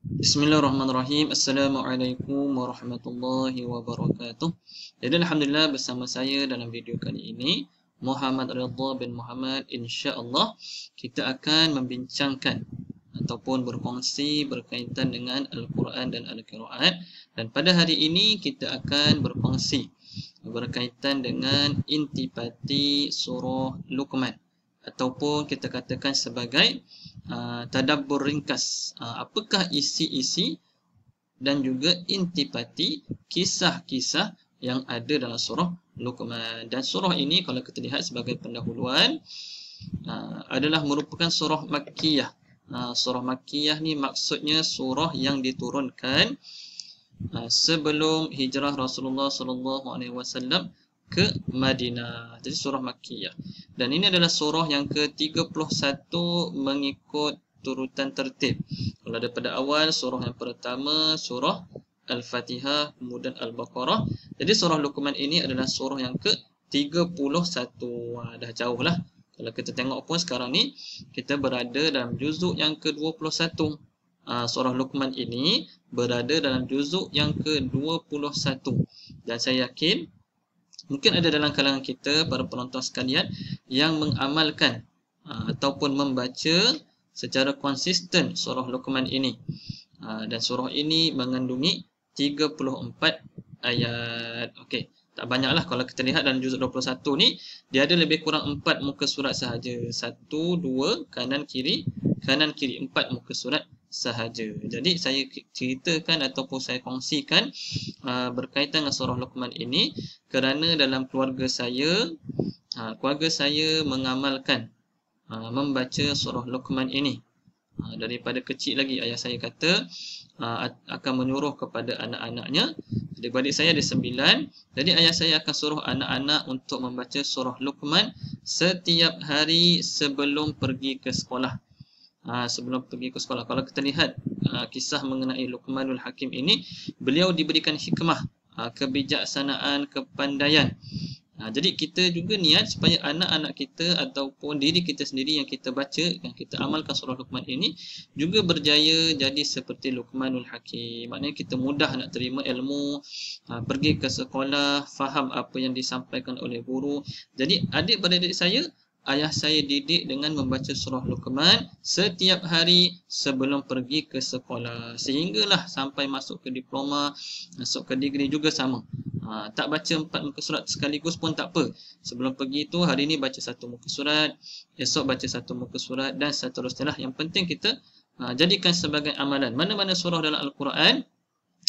Bismillahirrahmanirrahim. Assalamualaikum warahmatullahi wabarakatuh. Jadi alhamdulillah bersama saya dalam video kali ini Muhammad Ridha bin Muhammad, insya-Allah kita akan membincangkan ataupun berkongsi berkaitan dengan Al-Quran dan Al-Qiraat, dan pada hari ini kita akan berkongsi berkaitan dengan intipati surah Luqman ataupun kita katakan sebagai tadabbur ringkas, apakah isi-isi dan juga intipati kisah-kisah yang ada dalam surah Luqman. Dan surah ini kalau kita lihat sebagai pendahuluan adalah merupakan surah Makkiyah. Surah Makkiyah ni maksudnya surah yang diturunkan sebelum hijrah Rasulullah SAW ke Madinah. Jadi surah Makkiyah. Dan ini adalah surah yang ke-31 mengikut turutan tertib. Kalau daripada awal, surah yang pertama surah Al-Fatihah, kemudian Al-Baqarah. Jadi surah Luqman ini adalah surah yang ke-31. Dah jauh lah. Kalau kita tengok pun sekarang ni kita berada dalam juzuk yang ke-21. Surah Luqman ini berada dalam juzuk yang ke-21. Dan saya yakin mungkin ada dalam kalangan kita, para penonton sekalian, yang mengamalkan ataupun membaca secara konsisten surah Luqman ini. Dan surah ini mengandungi 34 ayat. Okey, tak banyaklah kalau kita lihat dalam juzuk 21 ni, dia ada lebih kurang 4 muka surat sahaja. 1, 2, kanan kiri, 4 muka surat sahaja. Jadi saya ceritakan ataupun saya kongsikan berkaitan dengan surah Luqman ini kerana dalam keluarga saya mengamalkan membaca surah Luqman ini. Daripada kecil lagi ayah saya kata akan menyuruh kepada anak-anaknya. Adik-adik saya ada 9. Jadi ayah saya akan suruh anak-anak untuk membaca surah Luqman setiap hari sebelum pergi ke sekolah. Sebelum pergi ke sekolah. Kalau kita lihat kisah mengenai Luqmanul Hakim ini, beliau diberikan hikmah, kebijaksanaan, kepandaian. Jadi kita juga niat supaya anak-anak kita ataupun diri kita sendiri yang kita baca, yang kita amalkan surah Luqman ini juga berjaya jadi seperti Luqmanul Hakim. Maknanya kita mudah nak terima ilmu, pergi ke sekolah, faham apa yang disampaikan oleh guru. Jadi adik-beradik saya, ayah saya didik dengan membaca surah Luqman setiap hari sebelum pergi ke sekolah. Sehinggalah sampai masuk ke diploma, masuk ke degree juga sama. Tak baca 4 muka surat sekaligus pun tak apa. Sebelum pergi tu, hari ni baca 1 muka surat, esok baca 1 muka surat dan seterusnya. Yang penting kita jadikan sebagai amalan. Mana-mana surah dalam Al-Quran,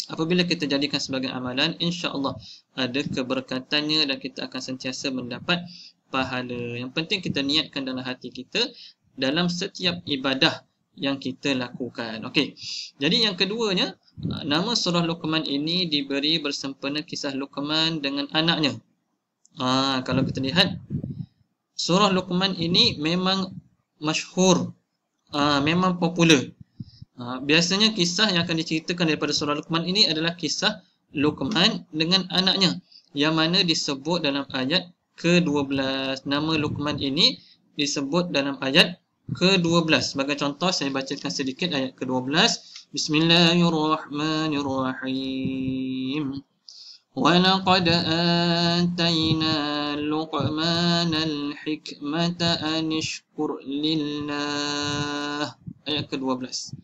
apabila kita jadikan sebagai amalan, insya-Allah ada keberkatannya dan kita akan sentiasa mendapat pahala. Yang penting kita niatkan dalam hati kita dalam setiap ibadah yang kita lakukan. Okey. Jadi yang keduanya, nama surah Luqman ini diberi bersempena kisah Luqman dengan anaknya. Kalau kita lihat, surah Luqman ini memang masyhur, memang popular. Biasanya kisah yang akan diceritakan daripada surah Luqman ini adalah kisah Luqman dengan anaknya, yang mana disebut dalam ayat ke-12. Nama Luqman ini disebut dalam ayat ke-12. Sebagai contoh, saya bacakan sedikit ayat ke-12. Bismillahirrahmanirrahim. وَلَقَدْ آتَيْنَا لُقْمَانَ الْحِكْمَةَ أَنِ اشْكُرْ لِلَّهِ. Ayat ke-12.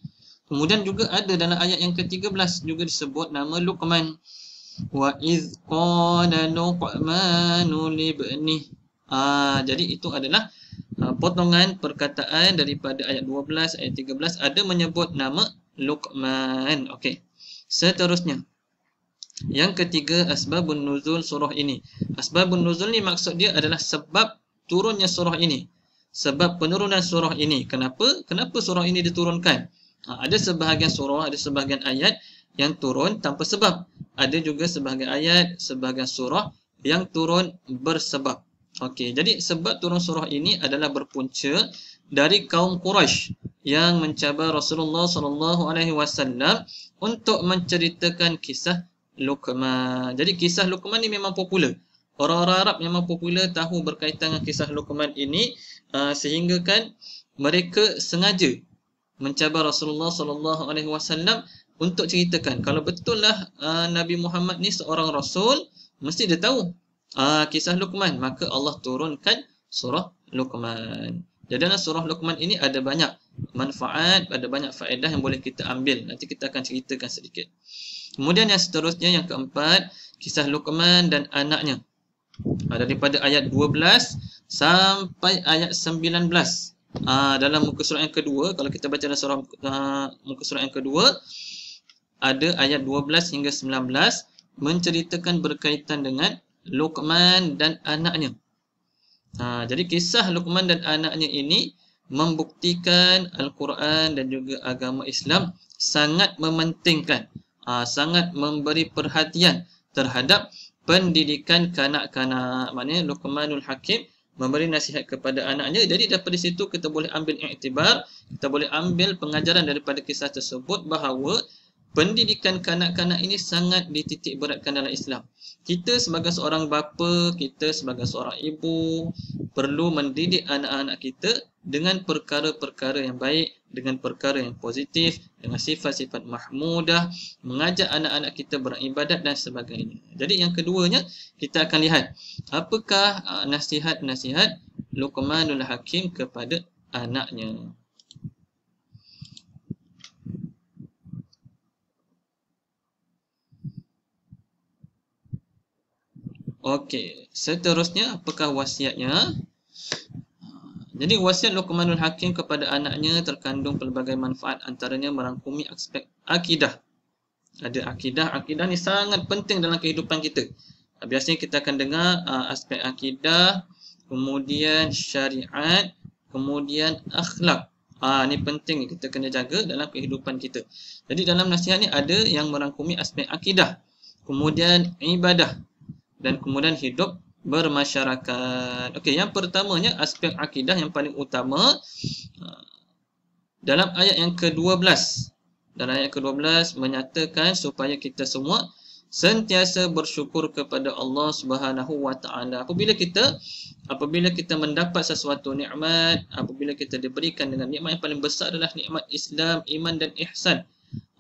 Kemudian juga ada dalam ayat yang ke-13 juga disebut nama Luqman. وَإِذْ قَالَ لُقْمَانُ لِابْنِهِ. Jadi itu adalah potongan perkataan daripada ayat 12, ayat 13 ada menyebut nama Luqman. Okey. Seterusnya, yang ketiga, asbabun nuzul surah ini. Asbabun nuzul ni maksud dia adalah sebab turunnya surah ini, sebab penurunan surah ini. Kenapa surah ini diturunkan? Ada sebahagian surah, ada sebahagian ayat yang turun tanpa sebab. Ada juga sebahagian ayat, sebahagian surah yang turun bersebab. Okey, jadi sebab turun surah ini adalah berpunca dari kaum Quraisy yang mencabar Rasulullah SAW untuk menceritakan kisah Luqman. Jadi kisah Luqman ni memang popular. Orang-orang Arab memang popular tahu berkaitan dengan kisah Luqman ini, sehingga kan mereka sengaja mencabar Rasulullah sallallahu alaihi wasallam untuk ceritakan kalau betul lah Nabi Muhammad ni seorang rasul, mesti dia tahu kisah Luqman, maka Allah turunkan surah Luqman. Jadi dalam surah Luqman ini ada banyak manfaat, ada banyak faedah yang boleh kita ambil. Nanti kita akan ceritakan sedikit. Kemudian yang seterusnya, yang keempat, kisah Luqman dan anaknya. Daripada ayat 12 sampai ayat 19. Dalam muka surat yang kedua, kalau kita baca dalam surah muka surat yang kedua, ada ayat 12 hingga 19 menceritakan berkaitan dengan Luqman dan anaknya. Jadi kisah Luqman dan anaknya ini membuktikan Al-Quran dan juga agama Islam sangat mementingkan, sangat memberi perhatian terhadap pendidikan kanak-kanak. Maknanya Luqmanul Hakim memberi nasihat kepada anaknya. Jadi daripada situ kita boleh ambil iktibar, kita boleh ambil pengajaran daripada kisah tersebut bahawa pendidikan kanak-kanak ini sangat dititik beratkan dalam Islam. Kita sebagai seorang bapa, kita sebagai seorang ibu perlu mendidik anak-anak kita dengan perkara-perkara yang baik, dengan perkara yang positif, dengan sifat-sifat mahmudah, mengajak anak-anak kita beribadat dan sebagainya. Jadi yang keduanya, kita akan lihat apakah nasihat-nasihat Luqmanul Hakim kepada anaknya. Okey, seterusnya apakah wasiatnya? Jadi wasiat Luqmanul Hakim kepada anaknya terkandung pelbagai manfaat, antaranya merangkumi aspek akidah. Ada akidah, akidah ni sangat penting dalam kehidupan kita. Biasanya kita akan dengar aspek akidah, kemudian syariat, kemudian akhlak. Ni penting kita kena jaga dalam kehidupan kita. Jadi dalam nasihat ni ada yang merangkumi aspek akidah, kemudian ibadah, dan kemudian hidup bermasyarakat. Okey, yang pertamanya aspek akidah yang paling utama dalam ayat yang ke-12. Dalam ayat ke-12 menyatakan supaya kita semua sentiasa bersyukur kepada Allah Subhanahu wa taala. Apabila kita mendapat sesuatu nikmat, apabila kita diberikan dengan nikmat yang paling besar adalah nikmat Islam, iman dan ihsan.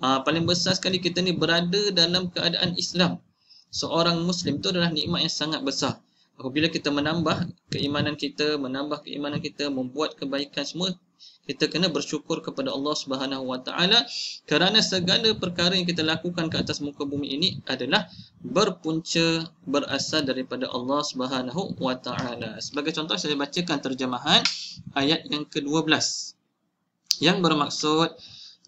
Paling besar sekali kita ni berada dalam keadaan Islam. Seorang Muslim itu adalah nikmat yang sangat besar. Apabila kita menambah keimanan kita, membuat kebaikan semua, kita kena bersyukur kepada Allah Subhanahu wa taala kerana segala perkara yang kita lakukan ke atas muka bumi ini adalah berpunca, berasal daripada Allah Subhanahu wa taala. Sebagai contoh, saya bacakan terjemahan ayat yang ke-12 yang bermaksud,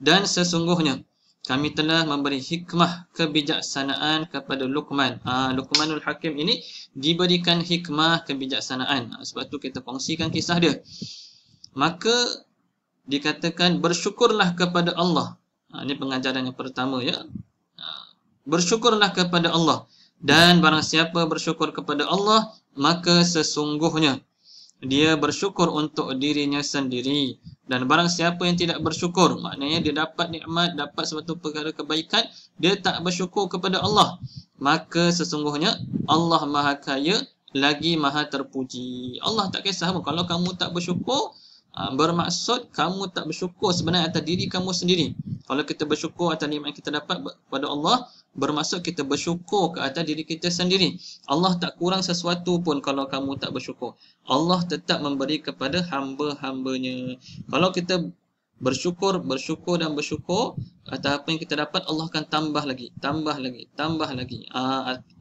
dan sesungguhnya kami telah memberi hikmah kebijaksanaan kepada Luqman. Luqmanul Hakim ini diberikan hikmah kebijaksanaan. Sebab tu kita kongsikan kisah dia. Maka dikatakan bersyukurlah kepada Allah. Ini pengajaran yang pertama ya. Bersyukurlah kepada Allah. Dan barang siapa bersyukur kepada Allah, maka sesungguhnya dia bersyukur untuk dirinya sendiri. Dan barang siapa yang tidak bersyukur, maknanya dia dapat nikmat, dapat suatu perkara kebaikan, dia tak bersyukur kepada Allah, maka sesungguhnya Allah Maha Kaya lagi Maha Terpuji. Allah tak kisah pun kalau kamu tak bersyukur, bermaksud kamu tak bersyukur sebenarnya atas diri kamu sendiri. Kalau kita bersyukur atas nikmat yang kita dapat kepada Allah, bermaksud kita bersyukur ke atas diri kita sendiri. Allah tak kurang sesuatu pun kalau kamu tak bersyukur. Allah tetap memberi kepada hamba-hambanya. Kalau kita bersyukur atas apa yang kita dapat, Allah akan tambah lagi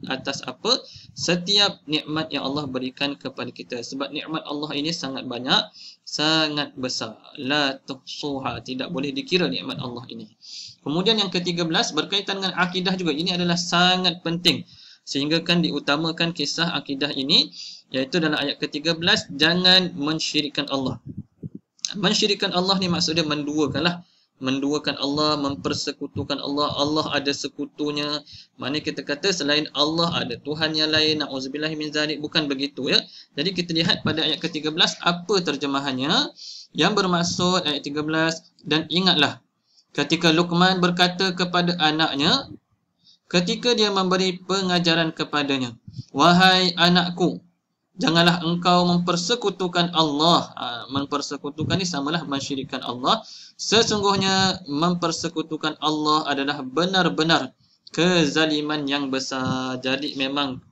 atas apa? Setiap nikmat yang Allah berikan kepada kita. Sebab nikmat Allah ini sangat banyak, sangat besar. La tuhsuha, tidak boleh dikira nikmat Allah ini. Kemudian yang ke-13 berkaitan dengan akidah juga. Ini adalah sangat penting, sehingga kan diutamakan kisah akidah ini, iaitu dalam ayat ke-13, jangan mensyirikkan Allah. Mensyirikkan Allah ni maksudnya menduakan Allah, mempersekutukan Allah. Allah ada sekutunya. Maknanya kita kata selain Allah ada Tuhan yang lain. Na'udzubillah min zalik. Bukan begitu ya. Jadi kita lihat pada ayat ke-13 apa terjemahannya. Yang bermaksud ayat 13, dan ingatlah ketika Luqman berkata kepada anaknya ketika dia memberi pengajaran kepadanya, wahai anakku, Janganlah engkau mempersekutukan Allah. Mempersekutukan ni samalah mensyirikkan Allah. Sesungguhnya mempersekutukan Allah adalah benar-benar kezaliman yang besar. Jadi memang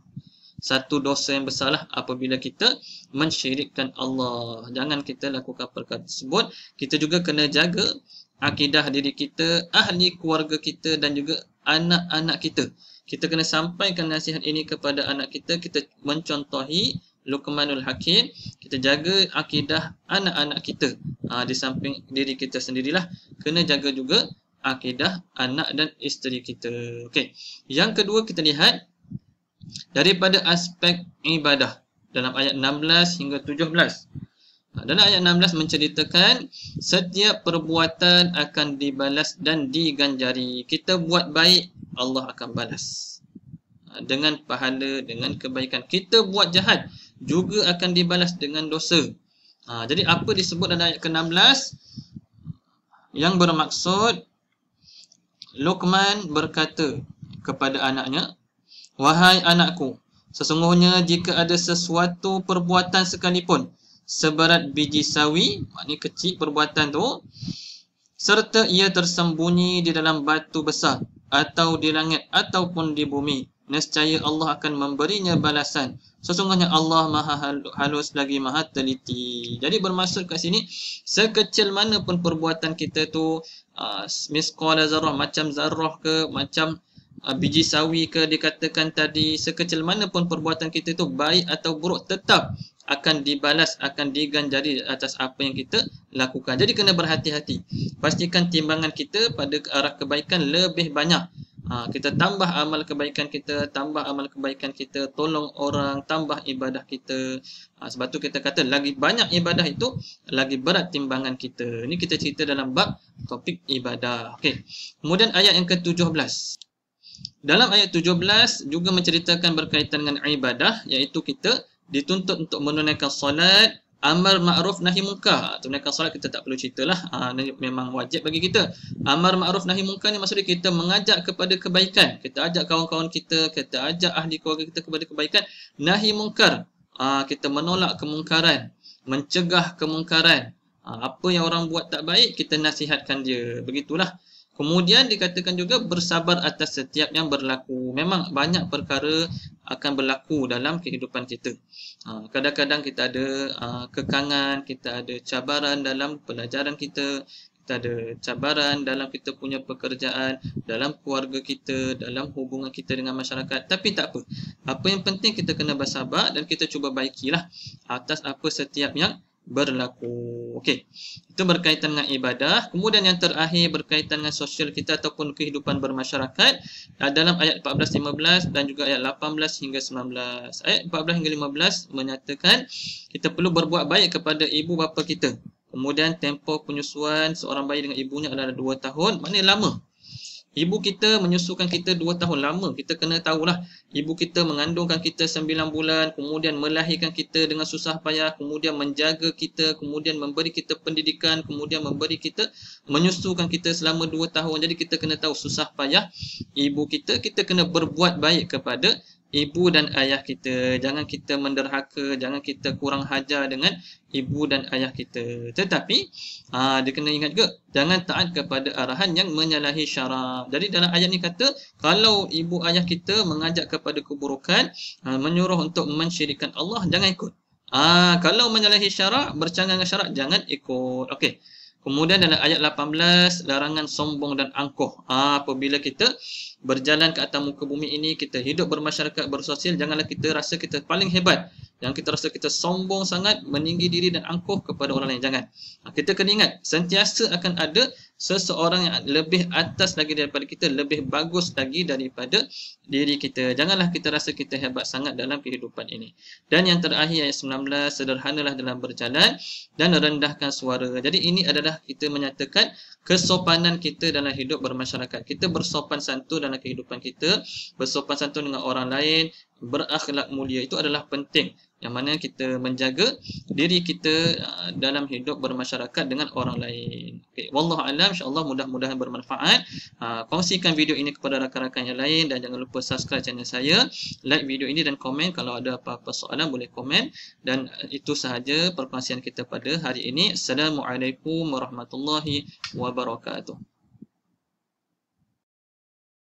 satu dosa yang besarlah apabila kita mensyirikkan Allah. Jangan kita lakukan perkara tersebut. Kita juga kena jaga akidah diri kita, ahli keluarga kita dan juga anak-anak kita. Kita kena sampaikan nasihat ini kepada anak kita. Kita mencontohi Luqmanul Hakim. Kita jaga akidah anak-anak kita. Di samping diri kita sendirilah, kena jaga juga akidah anak dan isteri kita. Okey. Yang kedua kita lihat daripada aspek ibadah dalam ayat 16 hingga 17. Dalam ayat 16 menceritakan setiap perbuatan akan dibalas dan diganjari. Kita buat baik, Allah akan balas dengan pahala, dengan kebaikan. Kita buat jahat, juga akan dibalas dengan dosa. Jadi apa disebut dalam ayat ke-16? Yang bermaksud Luqman berkata kepada anaknya, "Wahai anakku, sesungguhnya jika ada sesuatu perbuatan sekalipun seberat biji sawi," maknanya kecil perbuatan tu, "serta ia tersembunyi di dalam batu besar atau di langit ataupun di bumi, nescaya Allah akan memberinya balasan. Sesungguhnya Allah maha halus lagi maha teliti." Jadi bermaksud kat sini, sekecil mana pun perbuatan kita tu, misqala zarrah, macam zarrah ke, macam biji sawi ke dikatakan tadi, sekecil mana pun perbuatan kita tu, baik atau buruk, tetap akan dibalas, akan diganjari atas apa yang kita lakukan. Jadi kena berhati-hati. Pastikan timbangan kita pada arah kebaikan lebih banyak. Kita tambah amal kebaikan kita, tolong orang, tambah ibadah kita. Sebab tu kita kata lagi banyak ibadah itu, lagi berat timbangan kita. Ini kita cerita dalam bab topik ibadah. Okey. Kemudian ayat yang ke-17. Dalam ayat 17 juga menceritakan berkaitan dengan ibadah, iaitu kita dituntut untuk menunaikan solat, amar ma'ruf nahi munkar. Tunaikan solat kita tak perlu ceritalah, memang wajib bagi kita. Amar ma'ruf nahi munkar ni maksudnya kita mengajak kepada kebaikan, kita ajak kawan-kawan kita, kita ajak ahli keluarga kita kepada kebaikan. Nahi munkar, kita menolak kemungkaran, mencegah kemungkaran. Apa yang orang buat tak baik, kita nasihatkan dia. Begitulah. Kemudian dikatakan juga bersabar atas setiap yang berlaku. Memang banyak perkara akan berlaku dalam kehidupan kita. Kadang-kadang kita ada kekangan, kita ada cabaran dalam pelajaran kita, kita ada cabaran dalam kita punya pekerjaan, dalam keluarga kita, dalam hubungan kita dengan masyarakat. Tapi tak apa. Apa yang penting kita kena bersabar dan kita cuba baikilah atas apa setiap yang berlaku. Okey. Itu berkaitan dengan ibadah. Kemudian yang terakhir berkaitan dengan sosial kita ataupun kehidupan bermasyarakat dalam ayat 14, 15 dan juga ayat 18 hingga 19. Ayat 14 hingga 15 menyatakan kita perlu berbuat baik kepada ibu bapa kita. Kemudian tempoh penyusuan seorang bayi dengan ibunya adalah 2 tahun. Maknanya lama. Ibu kita menyusukan kita 2 tahun, lama. Kita kena tahulah, ibu kita mengandungkan kita 9 bulan, kemudian melahirkan kita dengan susah payah, kemudian menjaga kita, kemudian memberi kita pendidikan, kemudian memberi kita, menyusukan kita selama 2 tahun. Jadi kita kena tahu susah payah ibu kita. Kita kena berbuat baik kepada ibu dan ayah kita. Jangan kita menderhaka, jangan kita kurang hajar dengan ibu dan ayah kita. Tetapi dia kena ingat juga, jangan taat kepada arahan yang menyalahi syarak. Jadi dalam ayat ni kata, kalau ibu ayah kita mengajak kepada keburukan, menyuruh untuk mensyirikkan Allah, jangan ikut. Kalau menyalahi syarak, bercanggah dengan syarak, jangan ikut. Okey. Kemudian dalam ayat 18, larangan sombong dan angkuh. Apabila kita berjalan ke atas muka bumi ini, kita hidup bermasyarakat, bersosial, janganlah kita rasa kita paling hebat. Jangan kita rasa kita sombong sangat, meninggi diri dan angkuh kepada orang lain. Jangan. Kita kena ingat, sentiasa akan ada seseorang yang lebih atas lagi daripada kita, lebih bagus lagi daripada diri kita. Janganlah kita rasa kita hebat sangat dalam kehidupan ini. Dan yang terakhir ayat 19, sederhanalah dalam berjalan dan rendahkan suara. Jadi ini adalah kita menyatakan kesopanan kita dalam hidup bermasyarakat. Kita bersopan santun dalam kehidupan kita, bersopan santun dengan orang lain, berakhlak mulia itu adalah penting, yang mana kita menjaga diri kita dalam hidup bermasyarakat dengan orang lain. Okay. Wallahu a'lam, insya-Allah mudah-mudahan bermanfaat. Kongsikan video ini kepada rakan-rakan yang lain dan jangan lupa subscribe channel saya, like video ini dan komen. Kalau ada apa-apa soalan boleh komen. Dan itu sahaja perkongsian kita pada hari ini. Assalamualaikum warahmatullahi wabarakatuh.